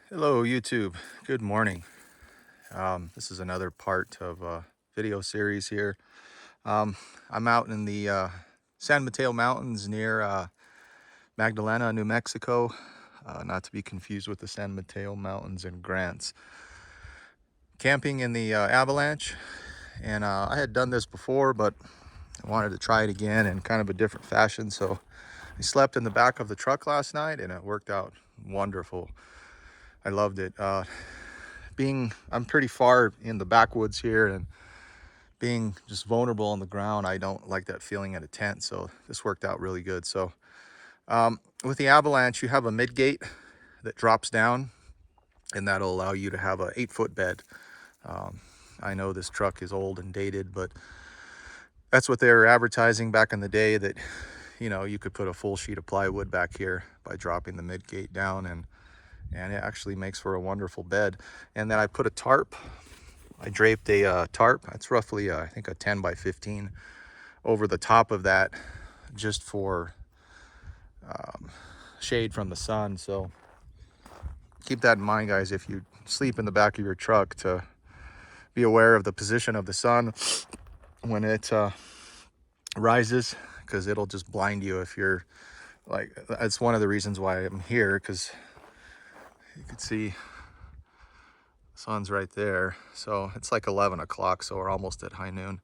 Hello YouTube, good morning. This is another part of a video series here. I'm out in the San Mateo Mountains near Magdalena, New Mexico, not to be confused with the San Mateo Mountains in Grants. Camping in the Avalanche, and I had done this before, but I wanted to try it again in kind of a different fashion, so I slept in the back of the truck last night and it worked out wonderful. I loved it. I'm pretty far in the backwoods here, and being just vulnerable on the ground, I don't like that feeling in a tent, so this worked out really good. So with the Avalanche, you have a mid gate that drops down, and that'll allow you to have a 8-foot bed. I know this truck is old and dated, but that's what they were advertising back in the day, that you could put a full sheet of plywood back here by dropping the mid gate down, and it actually makes for a wonderful bed. And then I put a tarp. I draped a tarp. It's roughly, I think, a 10 by 15 over the top of that, just for shade from the sun. So keep that in mind, guys, if you sleep in the back of your truck, to be aware of the position of the sun when it rises, because it'll just blind you if you're like, that's one of the reasons why I'm here, because you can see sun's right there. So it's like 11 o'clock, so we're almost at high noon.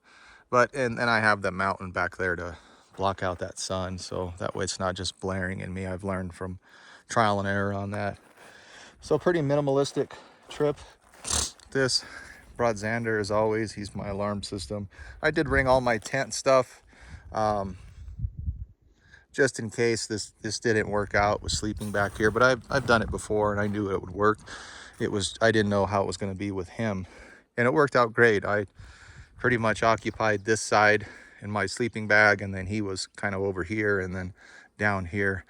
And I have the mountain back there to block out that sun, so that way it's not just blaring in me. I've learned from trial and error on that. So pretty minimalistic trip. This brought Xander as always. He's my alarm system. I did bring all my tent stuff, just in case this didn't work out with sleeping back here, but I've done it before and I knew it would work. I didn't know how it was going to be with him, and it worked out great. I pretty much occupied this side in my sleeping bag, and then he was kind of over here and then down here.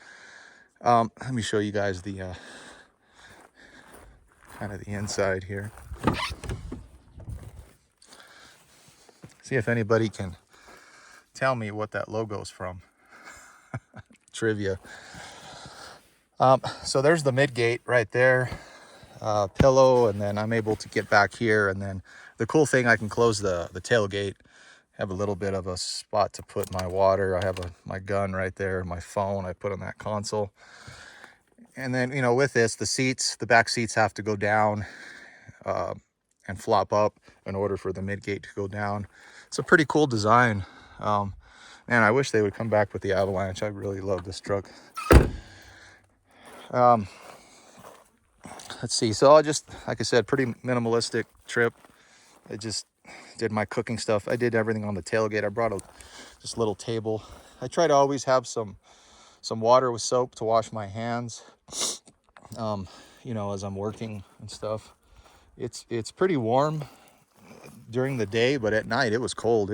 Let me show you guys the kind of the inside here. See if anybody can tell me what that logo's from. Trivia. So there's the mid gate right there, pillow, and then I'm able to get back here, and then the cool thing, I can close the tailgate, have a little bit of a spot to put my water. I have my gun right there, my phone I put on that console. And then, with this, the back seats have to go down and flop up in order for the mid gate to go down. It's a pretty cool design. Man, I wish they would come back with the Avalanche. I really love this truck. Let's see. So like I said, pretty minimalistic trip. I just did my cooking stuff. I did everything on the tailgate. I brought this little table. I try to always have some water with soap to wash my hands, as I'm working and stuff. It's pretty warm during the day, but at night it was cold.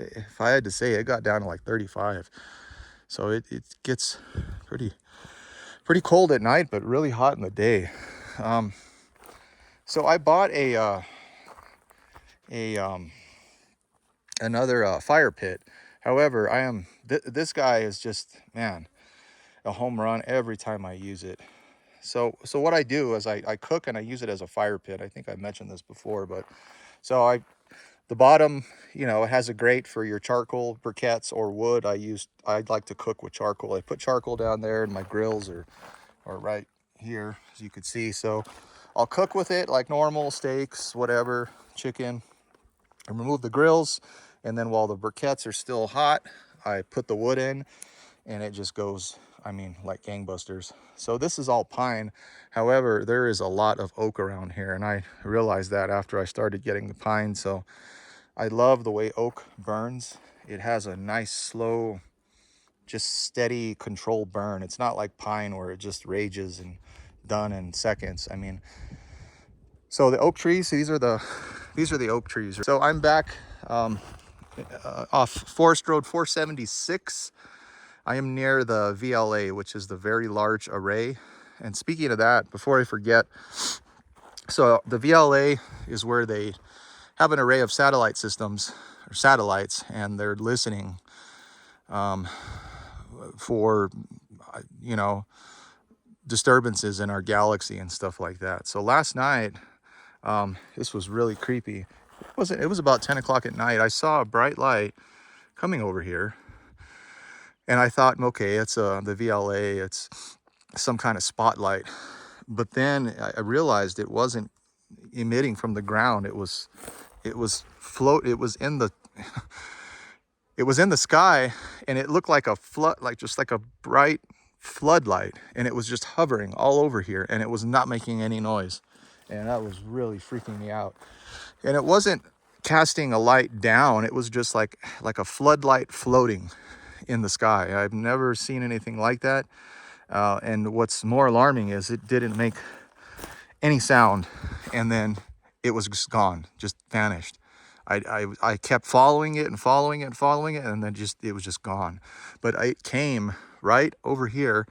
If I had to say, it got down to like 35. So it gets pretty cold at night, but really hot in the day. So I bought another fire pit. However, this guy is just, man, a home run every time I use it. So what I do is I cook and I use it as a fire pit. I think I mentioned this before, but the bottom, it has a grate for your charcoal briquettes or wood. I'd like to cook with charcoal. I put charcoal down there, and my grills are right here, as you can see. So I'll cook with it like normal, steaks, whatever, chicken, and remove the grills. And then while the briquettes are still hot, I put the wood in, and it just goes, like gangbusters. So this is all pine. However, there is a lot of oak around here, and I realized that after I started getting the pine. So I love the way oak burns. It has a nice, slow, just steady, controlled burn. It's not like pine where it just rages and done in seconds. So the oak trees, these are the oak trees. So I'm back off Forest Road 476. I am near the VLA, which is the Very Large Array. And speaking of that, before I forget, so the VLA is where they have an array of satellite systems, or satellites, and they're listening for disturbances in our galaxy and stuff like that. So last night, this was really creepy. It was about 10 o'clock at night. I saw a bright light coming over here, and I thought, okay, it's the VLA, it's some kind of spotlight. But then I realized it wasn't emitting from the ground. It was in the it was in the sky, and it looked like a flood, just like a bright floodlight, and it was just hovering all over here, and it was not making any noise. And that was really freaking me out. And it wasn't casting a light down, it was just like a floodlight floating in the sky. I've never seen anything like that. And what's more alarming is it didn't make any sound, and then it was just gone, just vanished. I kept following it and following it and following it, and then it was just gone. But it came right over here,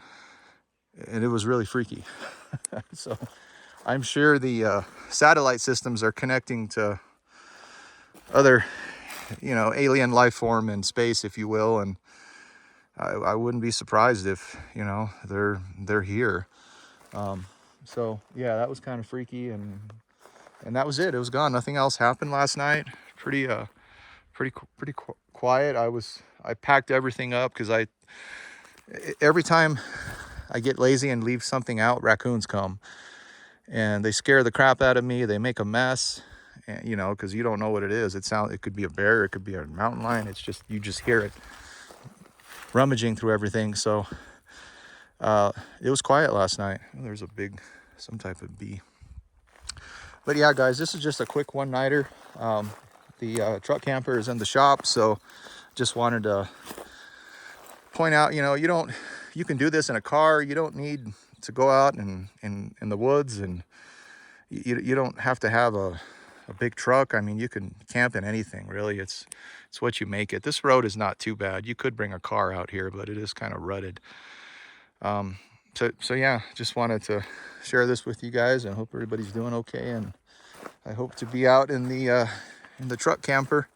and it was really freaky. So I'm sure the satellite systems are connecting to other, alien life form in space, if you will, and I wouldn't be surprised if, they're here. So yeah, that was kind of freaky, and that was it. It was gone. Nothing else happened last night. Pretty quiet. I packed everything up because every time I get lazy and leave something out, raccoons come and they scare the crap out of me. They make a mess, and, because you don't know what it is. It could be a bear, it could be a mountain lion. It's just, you just hear it rummaging through everything. So it was quiet last night. There's some type of bee. But yeah, guys, this is just a quick one-nighter. The truck camper is in the shop, so just wanted to point out, you can do this in a car. You don't need to go out in the woods, and you don't have to have a big truck. I mean, you can camp in anything, really. It's what you make it. This road is not too bad. You could bring a car out here, but it is kind of rutted. So yeah, just wanted to share this with you guys, and hope everybody's doing okay. And I hope to be out in the truck camper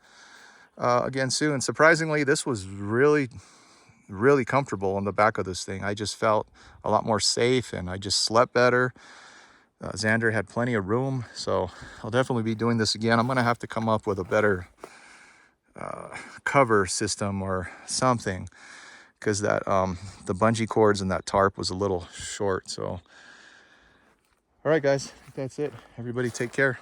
again soon. Surprisingly, this was really, really comfortable on the back of this thing. I just felt a lot more safe, and I just slept better. Xander had plenty of room, so I'll definitely be doing this again. I'm gonna have to come up with a better cover system or something, because that the bungee cords and that tarp was a little short. So all right, guys, I think that's it. Everybody take care.